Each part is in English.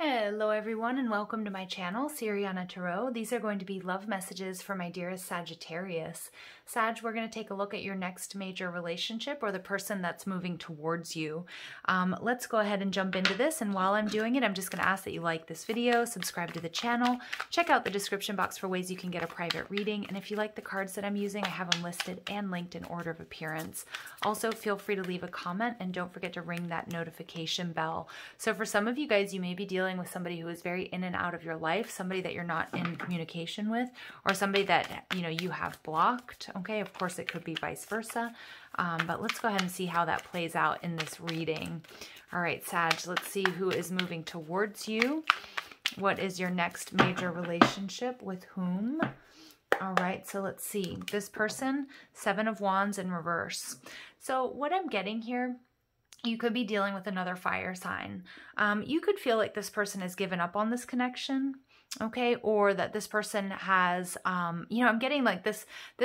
Hello everyone and welcome to my channel, Siriana Tarot. These are going to be love messages for my dearest Sagittarius. Sag, we're going to take a look at your next major relationship or the person that's moving towards you. Let's go ahead and jump into this, and while I'm doing it, I'm just going to ask that you like this video, subscribe to the channel, check out the description box for ways you can get a private reading, and if you like the cards that I'm using, I have them listed and linked in order of appearance. Also, feel free to leave a comment and don't forget to ring that notification bell. So for some of you guys, you may be dealing with somebody who is very in and out of your life, somebody that you're not in communication with, or somebody that you have blocked. Okay, of course it could be vice versa, but let's go ahead and see how that plays out in this reading. All right, Sag, let's see who is moving towards you. What is your next major relationship, with whom? All right, so let's see. This person, Seven of Wands in reverse. So what I'm getting here, you could be dealing with another fire sign. You could feel like this person has given up on this connection, okay? Or that this person has, I'm getting like this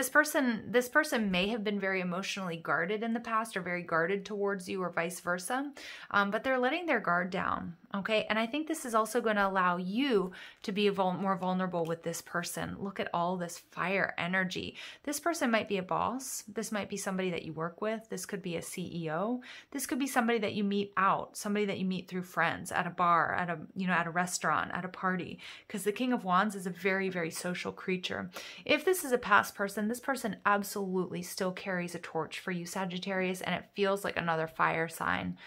person may have been very emotionally guarded in the past, or very guarded towards you, or vice versa. But they're letting their guard down, okay? And I think this is also going to allow you to be more vulnerable with this person. Look at all this fire energy. This person might be a boss. This might be somebody that you work with. This could be a CEO. This could be somebody that you meet out, somebody that you meet through friends, at a bar, at a restaurant, at a party, because the King of Wands is a very, very social creature. If this is a past person, this person absolutely still carries a torch for you, Sagittarius, and it feels like another fire sign.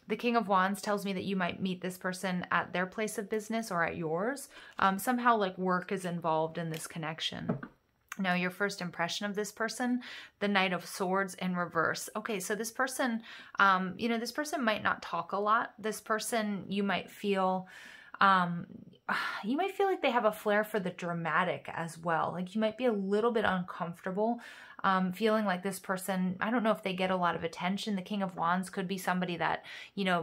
The King of Wands tells me that you might meet this person at their place of business or at yours. Somehow like work is involved in this connection. Now, your first impression of this person, the Knight of Swords in reverse. Okay, so this person, this person might not talk a lot. This person, you might feel like they have a flair for the dramatic as well. Like you might be a little bit uncomfortable feeling like this person, I don't know if they get a lot of attention. The King of Wands could be somebody that,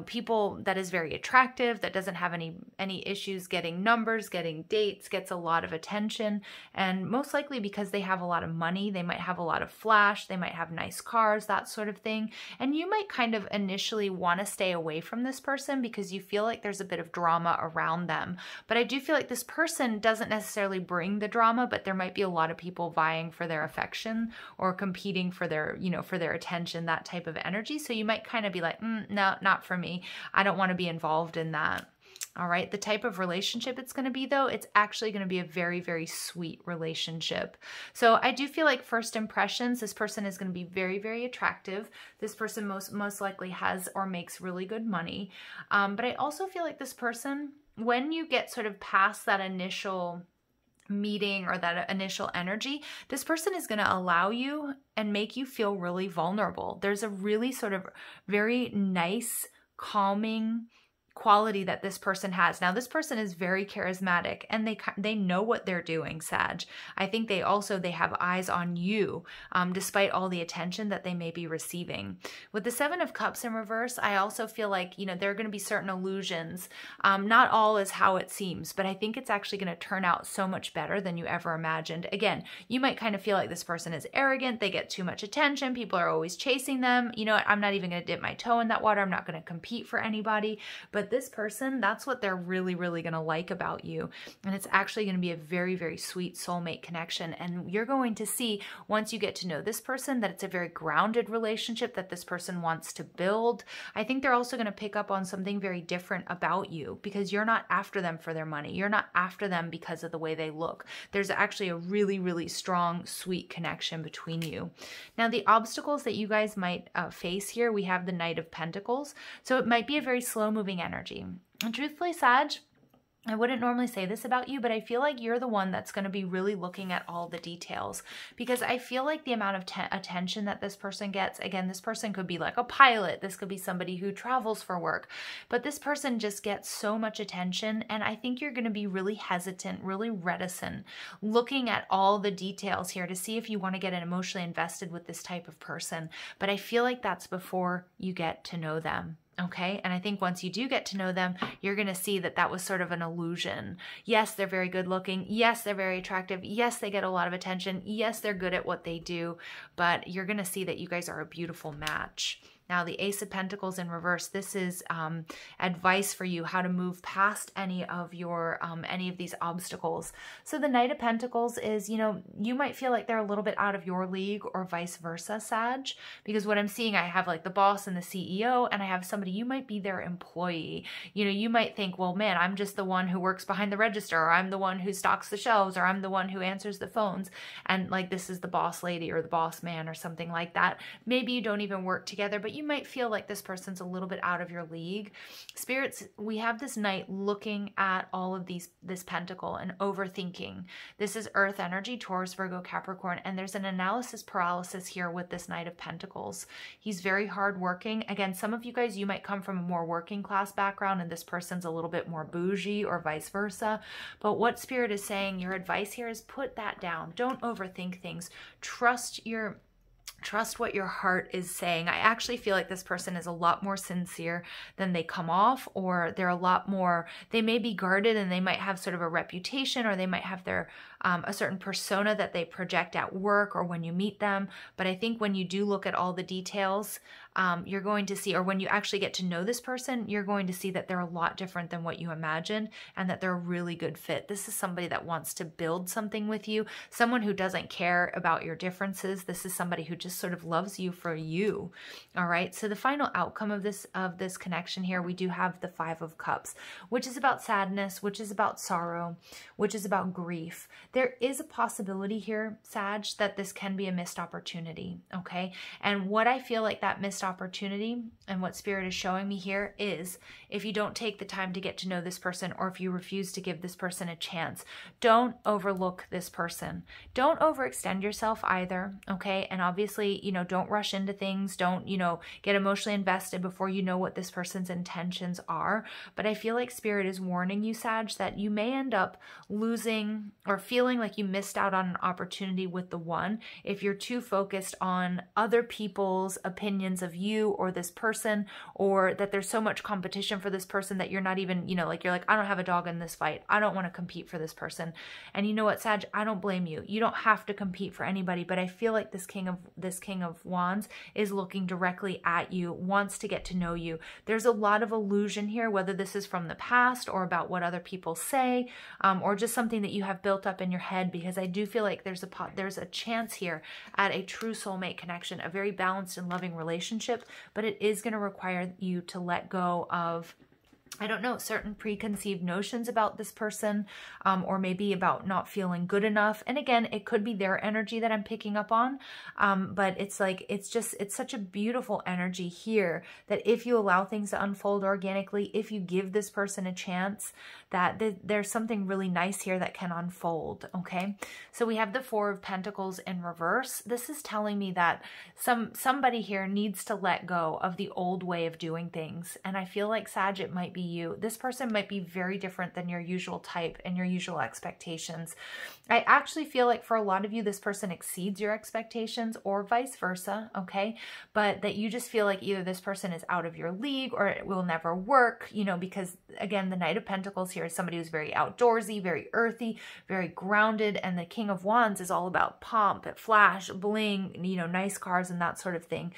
people that is very attractive, that doesn't have any issues getting numbers, getting dates, gets a lot of attention. And most likely because they have a lot of money, they might have a lot of flash, they might have nice cars, that sort of thing. And you might kind of initially want to stay away from this person because you feel like there's a bit of drama around them. But I do feel like this person doesn't necessarily bring the drama, but there might be a lot of people vying for their affection or competing for their, for their attention, that type of energy. So you might kind of be like, no, not for me. I don't want to be involved in that. All right. The type of relationship it's going to be, though, it's actually going to be a very, very sweet relationship. So I do feel like first impressions, this person is going to be very, very attractive. This person most likely has or makes really good money. But I also feel like this person, when you get sort of past that initial meeting or that initial energy, this person is going to allow you and make you feel really vulnerable. There's a really sort of very nice, calming quality that this person has. Now, this person is very charismatic and they know what they're doing, Sag. I think they have eyes on you, despite all the attention that they may be receiving. With the Seven of Cups in reverse, I also feel like, there are going to be certain illusions. Not all is how it seems, but I think it's actually going to turn out so much better than you ever imagined. Again, you might kind of feel like this person is arrogant. They get too much attention. People are always chasing them. You know what? I'm not even going to dip my toe in that water. I'm not going to compete for anybody. But this person, that's what they're really, really going to like about you. And it's actually going to be a very, very sweet soulmate connection. And you're going to see, once you get to know this person, that it's a very grounded relationship that this person wants to build. I think they're also going to pick up on something very different about you, because you're not after them for their money. You're not after them because of the way they look. There's actually a really, really strong, sweet connection between you. Now, the obstacles that you guys might face here, we have the Knight of Pentacles. So it might be a very slow-moving energy. And truthfully, Sag, I wouldn't normally say this about you, but I feel like you're the one that's going to be really looking at all the details, because I feel like the amount of attention that this person gets, again, this person could be like a pilot. This could be somebody who travels for work, but this person just gets so much attention. And I think you're going to be really hesitant, really reticent, looking at all the details here to see if you want to get emotionally invested with this type of person. But I feel like that's before you get to know them. Okay. And I think once you do get to know them, you're going to see that that was sort of an illusion. Yes, they're very good looking. Yes, they're very attractive. Yes, they get a lot of attention. Yes, they're good at what they do, but you're going to see that you guys are a beautiful match. Now, the Ace of Pentacles in reverse, this is advice for you how to move past any of these obstacles. So the Knight of Pentacles is, you know, you might feel like they're a little bit out of your league or vice versa, Sag, because what I'm seeing, I have like the boss and the CEO, and I have somebody, you might be their employee. You know, you might think, well, man, I'm just the one who works behind the register, or I'm the one who stocks the shelves, or I'm the one who answers the phones. And like, this is the boss lady or the boss man or something like that. Maybe you don't even work together, but you might feel like this person's a little bit out of your league. Spirits, we have this Knight looking at all of this pentacle and overthinking. This is earth energy, Taurus, Virgo, Capricorn, and there's an analysis paralysis here with this Knight of Pentacles. He's very hardworking. Again, some of you guys, you might come from a more working class background and this person's a little bit more bougie or vice versa. But what Spirit is saying, your advice here is put that down. Don't overthink things. Trust what your heart is saying. I actually feel like this person is a lot more sincere than they come off, or they're a lot more, they may be guarded and they might have sort of a reputation, or they might have their a certain persona that they project at work or when you meet them. But I think when you do look at all the details, you're going to see, or when you actually get to know this person, you're going to see that they're a lot different than what you imagined and that they're a really good fit. This is somebody that wants to build something with you, someone who doesn't care about your differences. This is somebody who just sort of loves you for you. All right. So the final outcome of this connection here, we do have the Five of Cups, which is about sadness, which is about sorrow, which is about grief. There is a possibility here, Sag, that this can be a missed opportunity. Okay. And what I feel like that missed opportunity and what Spirit is showing me here is, if you don't take the time to get to know this person, or if you refuse to give this person a chance, don't overlook this person. Don't overextend yourself either. Okay. And obviously, you know, don't rush into things. Don't, you know, get emotionally invested before you know what this person's intentions are. But I feel like Spirit is warning you, Sag, that you may end up losing or feeling like you missed out on an opportunity with the one if you're too focused on other people's opinions of you or this person, or that there's so much competition for this person that you're not even, you know, like, you're like, I don't have a dog in this fight. I don't want to compete for this person. And you know what, Sag, I don't blame you. You don't have to compete for anybody, but I feel like this King of Wands is looking directly at you, wants to get to know you. There's a lot of illusion here, whether this is from the past or about what other people say, or just something that you have built up in your head, because I do feel like there's a chance here at a true soulmate connection, a very balanced and loving relationship, but it is going to require you to let go of, I don't know, certain preconceived notions about this person, or maybe about not feeling good enough. And again, it could be their energy that I'm picking up on. But it's like, it's such a beautiful energy here that if you allow things to unfold organically, if you give this person a chance, that there's something really nice here that can unfold. Okay. So we have the Four of Pentacles in reverse. This is telling me that somebody here needs to let go of the old way of doing things. And I feel like, Sag, it might be you. This person might be very different than your usual type and your usual expectations. I actually feel like for a lot of you, this person exceeds your expectations, or vice versa. Okay. But that you just feel like either this person is out of your league or it will never work, you know, because again, the Knight of Pentacles here is somebody who's very outdoorsy, very earthy, very grounded. And the King of Wands is all about pomp, flash, bling, you know, nice cars and that sort of thing.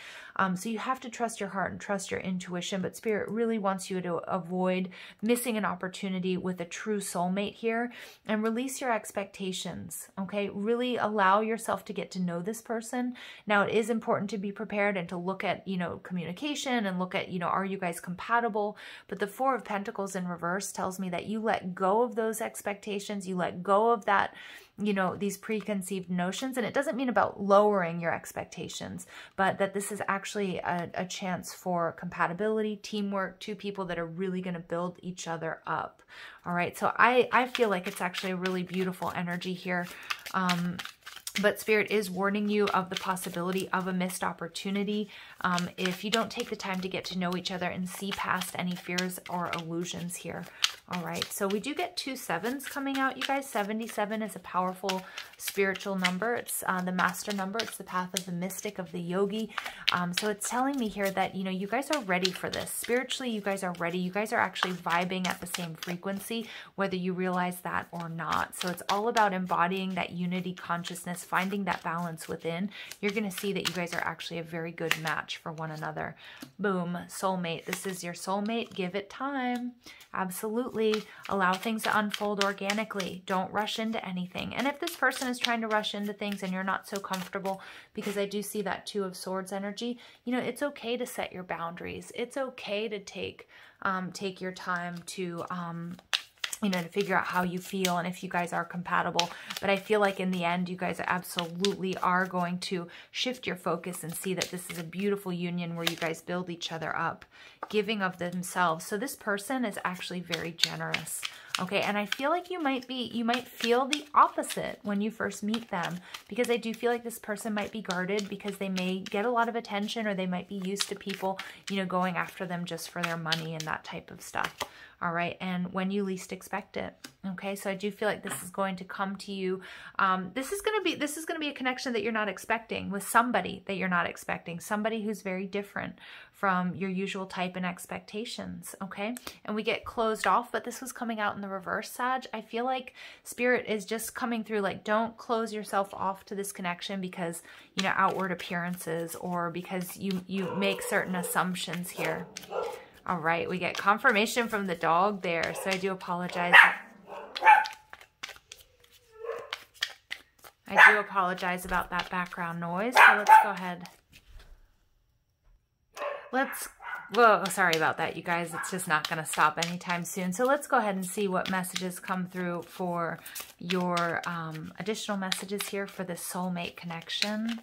So you have to trust your heart and trust your intuition, but Spirit really wants you to avoid missing an opportunity with a true soulmate here, and release your expectations. Okay. Really allow yourself to get to know this person. Now, it is important to be prepared and to look at, you know, communication and look at, you know, are you guys compatible? But the Four of Pentacles in reverse tells me that you let go of those expectations. You let go of that, you know, these preconceived notions. And it doesn't mean about lowering your expectations, but that this is actually a chance for compatibility, teamwork, two people that are really going to build each other up. All right. So I feel like it's actually a really beautiful energy here. But Spirit is warning you of the possibility of a missed opportunity if you don't take the time to get to know each other and see past any fears or illusions here. All right, so we do get 2 7s coming out, you guys. 77 is a powerful spiritual number. It's the master number. It's the path of the mystic, of the yogi. So it's telling me here that, you know, you guys are ready for this. Spiritually, you guys are ready. You guys are actually vibing at the same frequency, whether you realize that or not. So it's all about embodying that unity consciousness finding that balance within, you're going to see that you guys are actually a very good match for one another. Boom, soulmate. This is your soulmate. Give it time. Absolutely. Allow things to unfold organically. Don't rush into anything. And if this person is trying to rush into things and you're not so comfortable, because I do see that Two of Swords energy, you know, it's okay to set your boundaries. It's okay to take your time to, you know, to figure out how you feel and if you guys are compatible. But I feel like in the end, you guys absolutely are going to shift your focus and see that this is a beautiful union where you guys build each other up, giving of themselves. So this person is actually very generous. Okay, and I feel like you might feel the opposite when you first meet them, because I do feel like this person might be guarded because they may get a lot of attention, or they might be used to people, you know, going after them just for their money and that type of stuff. All right, and when you least expect it. Okay, so I do feel like this is going to come to you. This is going to be a connection that you're not expecting, with somebody that you're not expecting, somebody who's very different from your usual type and expectations. Okay, and we get closed off, but this was coming out in the reverse, Sag. I feel like Spirit is just coming through like, don't close yourself off to this connection because, you know, outward appearances, or because you make certain assumptions here. All right, we get confirmation from the dog there, so I do apologize. I do apologize about that background noise, so let's go ahead. Whoa, sorry about that, you guys. It's just not going to stop anytime soon. So let's go ahead and see what messages come through for your additional messages here for the soulmate connection.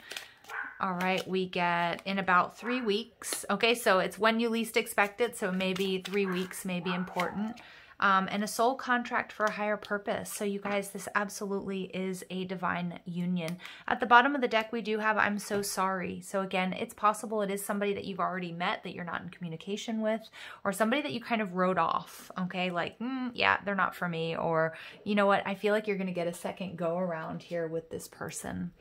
All right, we get in about 3 weeks. Okay, so it's when you least expect it, so maybe 3 weeks may be important. And a soul contract for a higher purpose. So you guys, this absolutely is a divine union. At the bottom of the deck, we do have I'm so sorry. So again, it's possible it is somebody that you've already met that you're not in communication with, or somebody that you kind of wrote off. Okay, like, yeah, they're not for me. Or, you know what, I feel like you're going to get a second go around here with this person.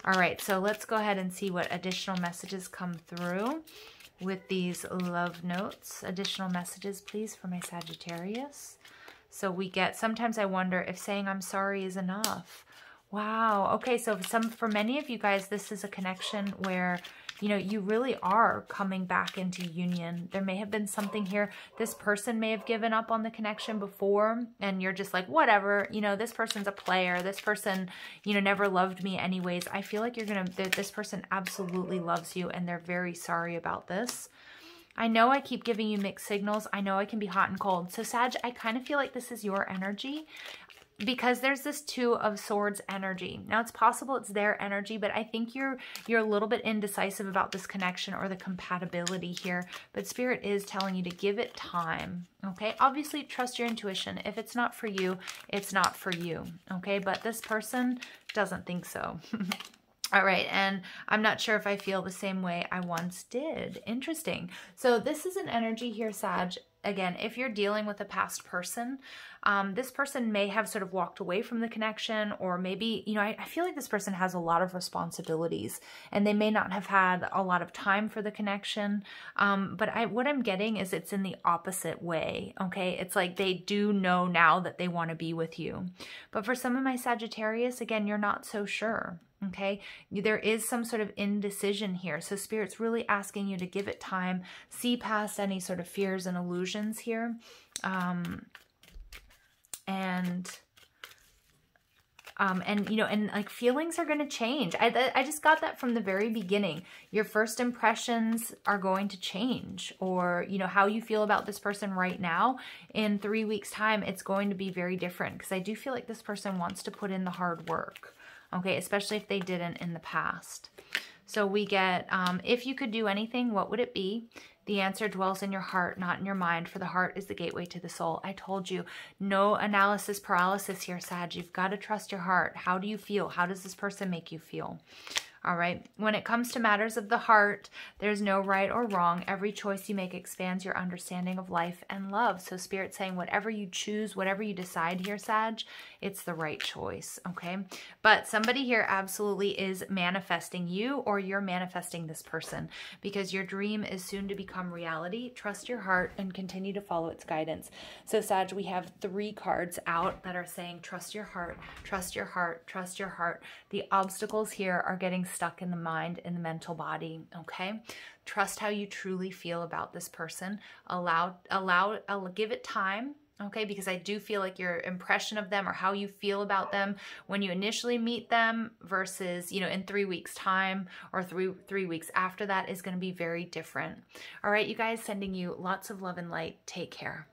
All right, so let's go ahead and see what additional messages come through with these love notes. Additional messages, please, for my Sagittarius. So we get, sometimes I wonder if saying I'm sorry is enough. Wow. Okay, so for many of you guys, this is a connection where, you know, you really are coming back into union. There may have been something here. This person may have given up on the connection before, and you're just like, whatever, you know, this person's a player. This person, you know, never loved me anyways. I feel like this person absolutely loves you, and they're very sorry about this. I know I keep giving you mixed signals. I know I can be hot and cold. So Sag, I kind of feel like this is your energy, because there's this Two of Swords energy. Now, it's possible it's their energy, but I think you're a little bit indecisive about this connection or the compatibility here. But Spirit is telling you to give it time, okay? Obviously, trust your intuition. If it's not for you, it's not for you, okay? But this person doesn't think so. All right, and I'm not sure if I feel the same way I once did. Interesting. So this is an energy here, Sag. Again, if you're dealing with a past person, this person may have sort of walked away from the connection, or maybe, you know, I feel like this person has a lot of responsibilities and they may not have had a lot of time for the connection. But what I'm getting is it's in the opposite way, okay? It's like they do know now that they want to be with you. But for some of my Sagittarius, again, you're not so sure. Okay, there is some sort of indecision here. So Spirit's really asking you to give it time, see past any sort of fears and illusions here. And you know, and like feelings are going to change. I just got that from the very beginning. Your first impressions are going to change, or, you know, how you feel about this person right now in 3 weeks time, it's going to be very different, because I do feel like this person wants to put in the hard work. Okay, especially if they didn't in the past. So we get, if you could do anything, what would it be? The answer dwells in your heart, not in your mind, for the heart is the gateway to the soul. I told you, no analysis paralysis here, Sag. You've got to trust your heart. How do you feel? How does this person make you feel? All right. When it comes to matters of the heart, there's no right or wrong. Every choice you make expands your understanding of life and love. So Spirit's saying whatever you choose, whatever you decide here, Sag, it's the right choice. Okay. But somebody here absolutely is manifesting you, or you're manifesting this person, because your dream is soon to become reality. Trust your heart and continue to follow its guidance. So Sag, we have 3 cards out that are saying trust your heart, trust your heart, trust your heart. The obstacles here are getting stuck in the mind, in the mental body. Okay. Trust how you truly feel about this person. Give it time. Okay, because I do feel like your impression of them, or how you feel about them when you initially meet them versus, you know, in 3 weeks time, or three weeks after that, is going to be very different. All right, you guys, sending you lots of love and light. Take care.